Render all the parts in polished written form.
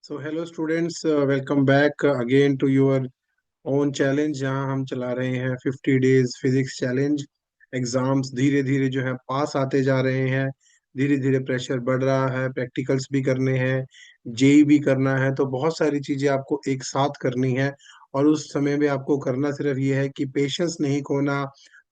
So hello students, welcome back again to your own challenge जहां हम चला रहे हैं 50 डेज फिजिक्स चैलेंज। एग्जाम्स धीरे धीरे जो है पास आते जा रहे हैं। धीरे धीरे प्रेशर बढ़ रहा है, प्रैक्टिकल्स भी करने हैं, जेई भी करना है, तो बहुत सारी चीजें आपको एक साथ करनी है। और उस समय में आपको करना सिर्फ ये है कि पेशेंस नहीं खोना।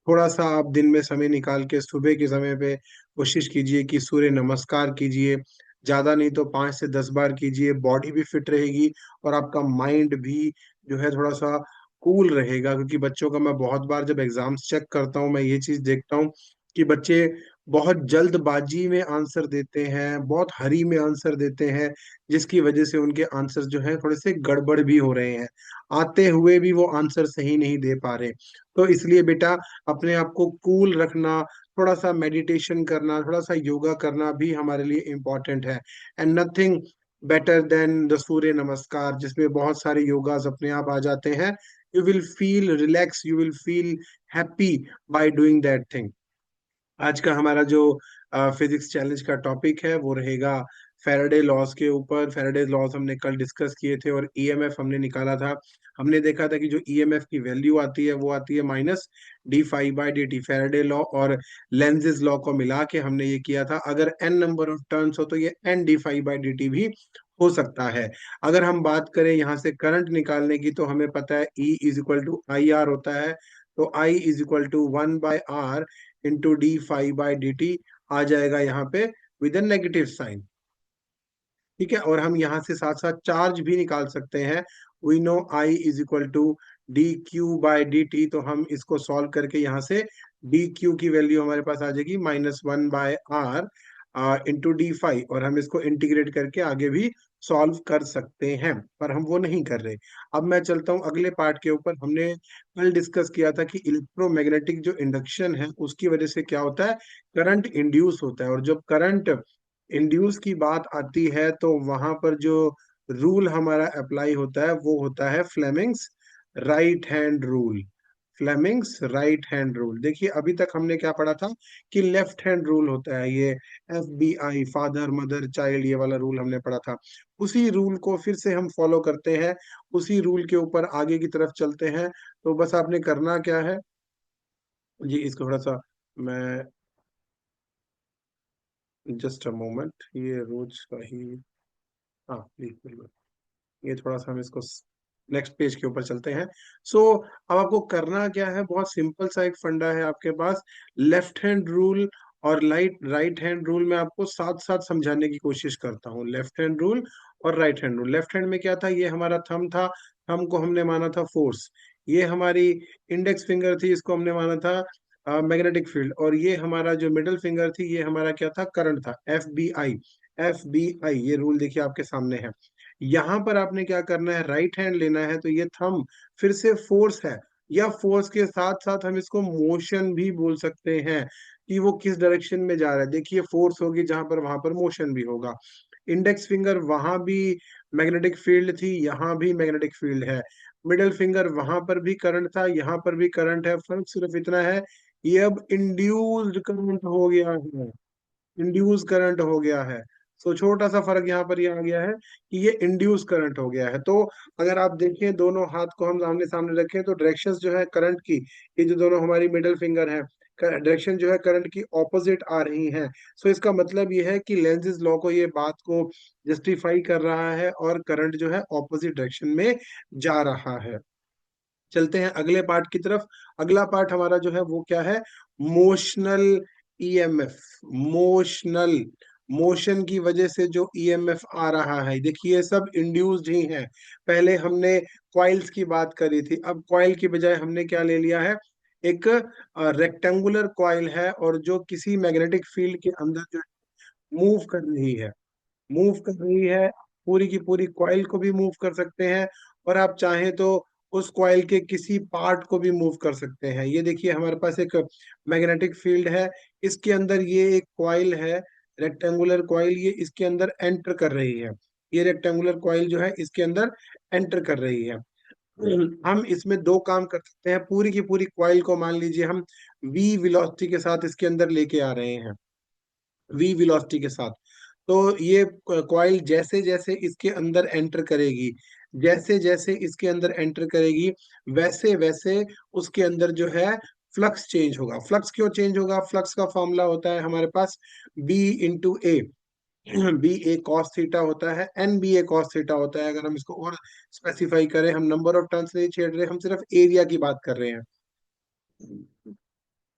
थोड़ा सा आप दिन में समय निकाल के सुबह के समय पे कोशिश कीजिए कि सूर्य नमस्कार कीजिए। ज्यादा नहीं तो 5 से 10 बार कीजिए, बॉडी भी फिट रहेगी और आपका माइंड भी जो है थोड़ा सा कूल रहेगा। क्योंकि बच्चों का मैं बहुत बार जब एग्जाम्स चेक करता हूँ, मैं ये चीज देखता हूँ कि बच्चे बहुत जल्दबाजी में आंसर देते हैं, बहुत हरी में आंसर देते हैं, जिसकी वजह से उनके आंसर जो है थोड़े से गड़बड़ भी हो रहे हैं। आते हुए भी वो आंसर सही नहीं दे पा रहे। तो इसलिए बेटा, अपने आप को कूल रखना, थोड़ा सा मेडिटेशन करना, थोड़ा सा योगा करना भी हमारे लिए इम्पोर्टेंट है। And nothing better than the surya namaskar, जिसमें बहुत सारे योगास अपने आप आ जाते हैं। You will feel relax, you will feel happy by doing that thing. आज का हमारा जो फिजिक्स चैलेंज का टॉपिक है वो रहेगा फैराडे लॉज के ऊपर। फैराडे लॉज हमने कल डिस्कस किए थे और ईएमएफ हमने निकाला था। हमने देखा था कि जो ईएमएफ की वैल्यू आती है वो आती है -d phi by dt। Faraday law और लेंजिस लॉ को मिला के हमने ये किया था। अगर n नंबर ऑफ टर्न्स हो तो ये n d phi by dt भी हो सकता है। अगर हम बात करें यहाँ से करंट निकालने की, तो हमें पता है E = IR होता है। तो I = 1/R × d phi by dt आ जाएगा यहाँ पे विद एन नेगेटिव साइन। ठीक है, और हम यहाँ से साथ साथ चार्ज भी निकाल सकते हैं। वी नो I = dq/dt, तो हम इसको सॉल्व करके यहाँ से dq की वैल्यू हमारे पास आ जाएगी -1/r × d फाई, और हम इसको इंटीग्रेट करके आगे भी सॉल्व कर सकते हैं, पर हम वो नहीं कर रहे। अब मैं चलता हूँ अगले पार्ट के ऊपर। हमने कल डिस्कस किया था कि इलेक्ट्रोमैग्नेटिक जो इंडक्शन है उसकी वजह से क्या होता है, करंट इंड्यूस होता है। और जब करंट इंड्यूस की बात आती है तो वहां पर जो रूल हमारा अप्लाई होता है वो होता है Fleming's right hand rule. Fleming's right hand rule, देखिए अभी तक हमने क्या पढ़ा था कि लेफ्ट हैंड रूल होता है ये। FBI, फादर मदर चाइल्ड, ये वाला रूल हमने पढ़ा था। उसी रूल को फिर से हम फॉलो करते हैं, उसी रूल के ऊपर आगे की तरफ चलते हैं। तो बस आपने करना क्या है जी, इसको थोड़ा सा मैं, जस्ट अ मोमेंट, ये रोज का ही, हाँ प्लीज बिल्कुल, ये थोड़ा सा हम इसको नेक्स्ट पेज के ऊपर चलते हैं। सो अब आपको करना क्या है, बहुत सिंपल सा एक फंडा है आपके पास। लेफ्ट हैंड रूल और राइट हैंड रूल में आपको साथ साथ समझाने की कोशिश करता हूँ। लेफ्ट हैंड रूल और right hand rule. Left hand में क्या था, ये हमारा थंब था, थंब को हमने माना था फोर्स। ये हमारी इंडेक्स फिंगर थी, इसको हमने माना था मैग्नेटिक फील्ड। और ये हमारा जो मिडिल फिंगर थी, ये हमारा क्या था, करंट था, FBI। FBI ये रूल देखिए आपके सामने है। यहाँ पर आपने क्या करना है, राइट हैंड लेना है, तो ये थंब फिर से फोर्स है, या फोर्स के साथ साथ हम इसको मोशन भी बोल सकते हैं कि वो किस डायरेक्शन में जा रहा है। देखिए फोर्स होगी जहां पर, वहां पर मोशन भी होगा। इंडेक्स फिंगर वहां भी मैग्नेटिक फील्ड थी, यहाँ भी मैग्नेटिक फील्ड है। मिडिल फिंगर वहां पर भी करंट था, यहाँ पर भी करंट है। फर्क सिर्फ इतना है, ये अब इंड्यूस्ड करंट हो गया है, इंड्यूस करंट हो गया है। सो छोटा सा फर्क यहाँ पर ये आ गया है कि ये इंड्यूस करंट हो गया है। तो अगर आप देखें, दोनों हाथ को हम आमने सामने रखें तो डायरेक्शंस जो है करंट की, ये जो दोनों हमारी मिडिल फिंगर है, डायरेक्शन जो है करंट की ऑपोजिट आ रही हैं। सो इसका मतलब ये है कि लेंजिस लॉ को, ये बात को जस्टिफाई कर रहा है और करंट जो है ऑपोजिट डायरेक्शन में जा रहा है। चलते हैं अगले पार्ट की तरफ। अगला पार्ट हमारा जो है वो क्या है, मोशनल ईएमएफ। मोशनल, मोशन की वजह से जो ईएमएफ आ रहा है, देखिए सब इंड्यूस्ड ही है। पहले हमने कॉइल्स की बात करी थी, अब कॉइल की बजाय हमने क्या ले लिया है, एक रेक्टेंगुलर कॉइल है, और जो किसी मैग्नेटिक फील्ड के अंदर जो मूव कर रही है, मूव कर रही है, पूरी की पूरी कॉइल को भी मूव कर सकते हैं। और आप चाहें तो उस कॉइल के किसी पार्ट को भी मूव कर सकते हैं। ये देखिए हमारे पास एक मैग्नेटिक फील्ड है, इसके अंदर ये एक कॉइल है, रेक्टेंगुलर कॉइल, ये इसके अंदर एंटर कर रही है। ये रेक्टेंगुलर कॉइल जो है इसके अंदर एंटर कर रही है। हम इसमें दो काम कर सकते हैं। पूरी की पूरी कॉइल को मान लीजिए हम v वेलोसिटी के साथ इसके अंदर लेके आ रहे हैं, v वेलोसिटी के साथ। तो ये कॉइल जैसे जैसे इसके अंदर एंटर करेगी, जैसे जैसे इसके अंदर एंटर करेगी, वैसे वैसे उसके अंदर जो है फ्लक्स चेंज होगा। फ्लक्स क्यों चेंज होगा? फ्लक्स का फॉर्मूला होता है हमारे पास B × A। B A cos theta होता है, n B A cos theta होता है। अगर हम इसको और स्पेसिफाई करें, हम नंबर ऑफ टर्न्स नहीं छेड़ रहे, हम सिर्फ एरिया की बात कर रहे हैं।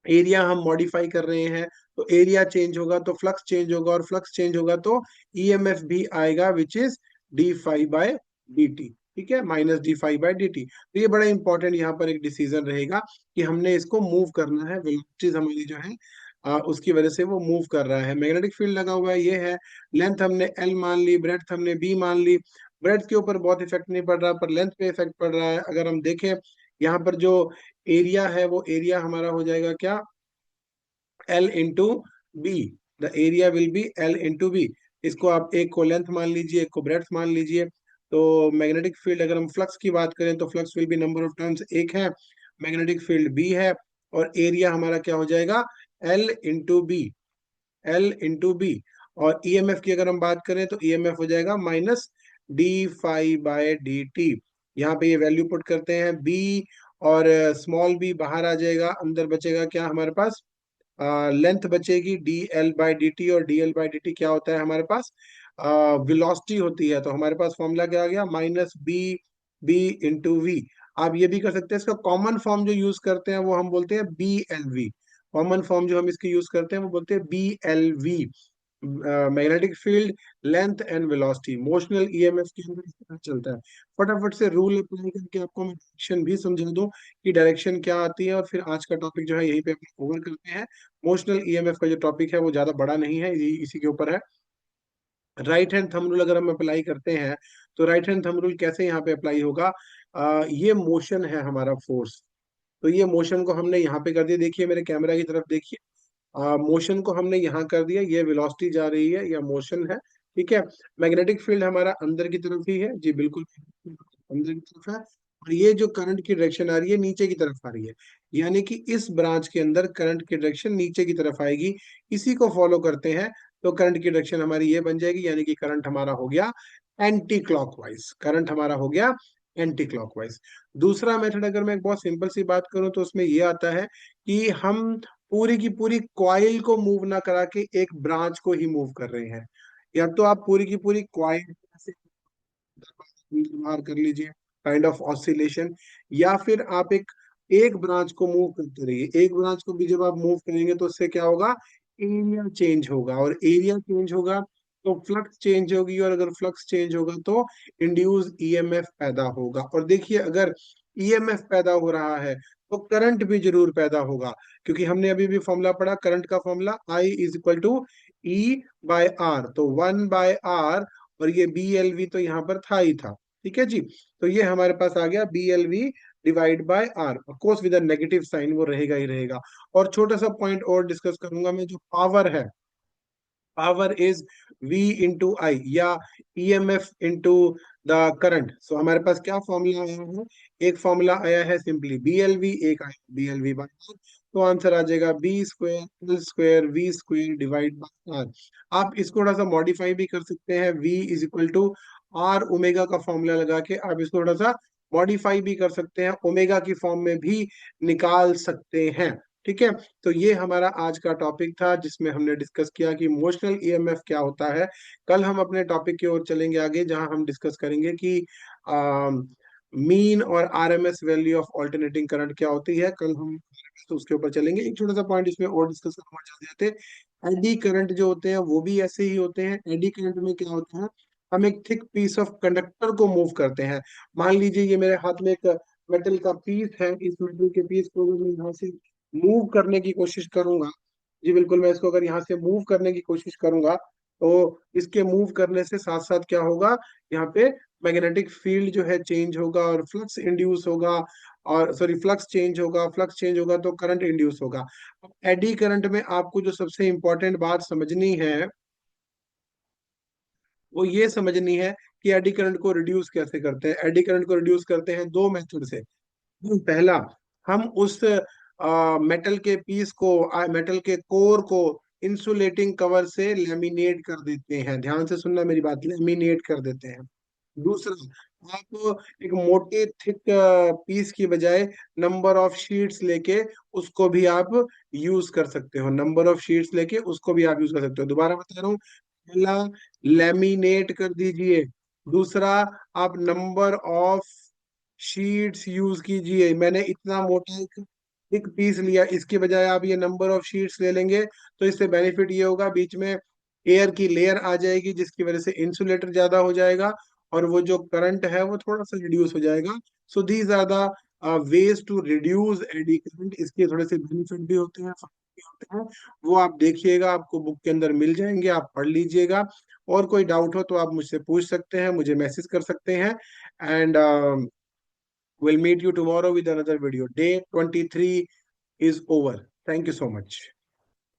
एरिया हम मॉडिफाई कर रहे हैं, तो एरिया चेंज होगा तो फ्लक्स चेंज होगा, और फ्लक्स चेंज होगा तो ईएमएफ भी आएगा, विच इज d phi/dt। ठीक है, -d phi/dt। तो ये बड़ा इंपॉर्टेंट यहाँ पर एक डिसीजन रहेगा कि हमने इसको मूव करना है, वेलोसिटीज हमारी जो है उसकी वजह से वो मूव कर रहा है। मैग्नेटिक फील्ड लगा हुआ है, ये है। लेंथ हमने एल मान ली, ब्रेड्थ हमने बी मान ली। ब्रेड्थ के ऊपर बहुत इफेक्ट नहीं पड़ रहा, पर लेंथ पे इफेक्ट पड़ रहा है। अगर हम देखें यहाँ पर जो एरिया है, वो एरिया हमारा हो जाएगा क्या? L × B। The area will be L × B। इसको आप एक को लेंथ मान लीजिए, एक को ब्रेड्थ मान लीजिए। तो मैग्नेटिक फील्ड, अगर हम फ्लक्स की बात करें तो flux will be number of turns एक है, मैग्नेटिक फील्ड B है, और एरिया हमारा क्या हो जाएगा? L × B। L × B। और ईएमएफ की अगर हम बात करें तो ईएमएफ हो जाएगा -d phi/dt। यहाँ पे ये वैल्यू पुट करते हैं बी, और स्मॉल बी बाहर आ जाएगा, अंदर बचेगा क्या हमारे पास? लेंथ बचेगी dl/dt। और dl/dt क्या होता है हमारे पास? वेलोसिटी होती है। तो हमारे पास फॉर्मूला क्या आ गया? -b/v। आप ये भी कर सकते हैं, इसका कॉमन फॉर्म जो यूज करते हैं वो हम बोलते हैं BLV। कॉमन फॉर्म जो हम इसकी यूज करते हैं वो बोलते हैं BLV। Magnetic field, length and velocity, motional EMF के अंदर इस तरह चलता है। फटाफट से रूल अप्लाई करके आपको मैं डायरेक्शन भी समझा दूं कि डायरेक्शन क्या आती है, और फिर आज का टॉपिक जो है यहीं पे अपना ओवर करते हैं। मोशनल ईएमएफ का जो टॉपिक है वो ज्यादा बड़ा नहीं है, इसी के ऊपर है। राइट हैंड थंब रूल अगर हम अप्लाई करते हैं, तो राइट हैंड थंब रूल कैसे यहाँ पे अप्लाई होगा? ये मोशन है हमारा फोर्स, तो ये मोशन को हमने यहाँ पे कर दिया। देखिए मेरे कैमरा की तरफ देखिए, मोशन को हमने यहाँ कर दिया, ये वेलोसिटी जा रही है या मोशन है। ठीक है। मैग्नेटिक फील्ड हमारा अंदर की तरफ ही है जी, बिल्कुल अंदर की तरफ है। और ये जो करंट की डायरेक्शन आ रही है, नीचे की तरफ आ रही है, यानी कि इस ब्रांच के अंदर करंट की डायरेक्शन नीचे की तरफ आएगी। इसी को फॉलो करते हैं तो करंट की डायरेक्शन हमारी ये बन जाएगी, यानी कि करंट हमारा हो गया एंटी क्लॉकवाइज। करंट हमारा हो गया एंटी क्लॉकवाइज। दूसरा मेथड अगर मैं एक बहुत सिंपल सी बात करूं तो उसमें ये आता है कि हम पूरी की पूरी कॉइल को मूव ना करा के एक ब्रांच को ही मूव कर रहे हैं। या तो आप पूरी की पूरी कॉइल बाहर कर लीजिए, काइंड ऑफ ऑसिलेशन, या फिर आप एक एक ब्रांच को मूव करते रहिए। एक ब्रांच को भी जब आप मूव करेंगे तो उससे क्या होगा? एरिया चेंज होगा, और एरिया चेंज होगा तो फ्लक्स चेंज होगी, और अगर फ्लक्स चेंज होगा तो इंड्यूस ईएमएफ पैदा होगा। और देखिए, अगर ईएमएफ पैदा हो रहा है तो करंट भी जरूर पैदा होगा, क्योंकि हमने अभी भी फॉर्मूला पढ़ा, करंट का फॉर्मूला I = E/R। तो 1/R, और ये BLV तो यहाँ पर था ही था। ठीक है जी। तो ये हमारे पास आ गया BLV/R। Of course with negative sign, वो रहेगा ही रहेगा। और छोटा सा पॉइंट और डिस्कस करूंगा मैं, जो पावर है, पावर इज V × I, या EMF इंटू द करंट। सो हमारे पास क्या फॉर्मूला आया है? एक फॉर्मूला आया है सिंपली BLV, एक आया BLV/R। तो आंसर आ जाएगा B²L²V² / R। आप इसको थोड़ा सा मॉडिफाई भी कर सकते हैं, V = R ओमेगा का फॉर्मूला लगा के आप इसको थोड़ा सा मॉडिफाई भी कर सकते हैं, ओमेगा की फॉर्म में भी निकाल सकते हैं। ठीक है। तो ये हमारा आज का टॉपिक था, जिसमें हमने डिस्कस किया कि इमोशनल ईएमएफ क्या होता है। कल हम अपने टॉपिक की ओर चलेंगे आगे, जहां हम डिस्कस करेंगे कि मीन और RMS value of alternating current क्या होती है। कल हम तो उसके ऊपर चलेंगे। एक छोटा सा पॉइंट इसमें और डिस्कस करना चाहते जाते, एडी करंट जो होते हैं वो भी ऐसे ही होते हैं। एडी करंट में क्या होता है? हम एक थिक पीस ऑफ कंडक्टर को मूव करते हैं। मान लीजिए ये मेरे हाथ में एक मेटल का पीस है, इस मेटल के पीस को अगर मैं यहाँ से मूव करने की कोशिश करूंगा, जी बिल्कुल, मैं इसको अगर यहाँ से मूव करने की कोशिश करूंगा, तो इसके मूव करने से साथ साथ क्या होगा? यहाँ पे मैग्नेटिक फील्ड जो है चेंज होगा, और फ्लक्स इंड्यूस होगा, और सॉरी फ्लक्स चेंज होगा। फ्लक्स चेंज होगा तो करंट इंड्यूस होगा। अब एडी करंट में आपको जो सबसे इंपॉर्टेंट बात समझनी है, वो ये समझनी है कि एडी करंट को रिड्यूस कैसे करते हैं। एडी करंट को रिड्यूस करते हैं दो मेथड से। पहला, हम उस मेटल के पीस को, मेटल के कोर को इंसुलेटिंग कवर से लेमिनेट कर देते हैं। ध्यान से सुनना मेरी बात, लेमिनेट कर देते हैं। दूसरा, आप एक मोटे थिक पीस की बजाय नंबर ऑफ शीट्स लेके उसको भी आप यूज कर सकते हो। नंबर ऑफ शीट्स लेके उसको भी आप यूज कर सकते हो। दोबारा बता रहा हूँ, पहला लेमिनेट कर दीजिए, दूसरा आप नंबर ऑफ शीट्स यूज कीजिए। मैंने इतना मोटा एक पीस लिया, इसके बजाय आप ये नंबर ऑफ शीट्स ले लेंगे तो इससे बेनिफिट ये होगा, बीच में एयर की लेयर आ जाएगी जिसकी वजह से इंसुलेटर ज्यादा हो जाएगा और वो जो करंट है वो थोड़ा सा रिड्यूस हो जाएगा। So these are the ways to reduce eddy current. इसके थोड़े से बेनिफिट भी होते हैं, फायदे भी होते हैं। वो आप देखिएगा, आपको बुक के अंदर मिल जाएंगे, आप पढ़ लीजिएगा। और कोई डाउट हो तो आप मुझसे पूछ सकते हैं, मुझे मैसेज कर सकते हैं। And we'll meet you tomorrow with another video. Day 23 is over. Thank you so much.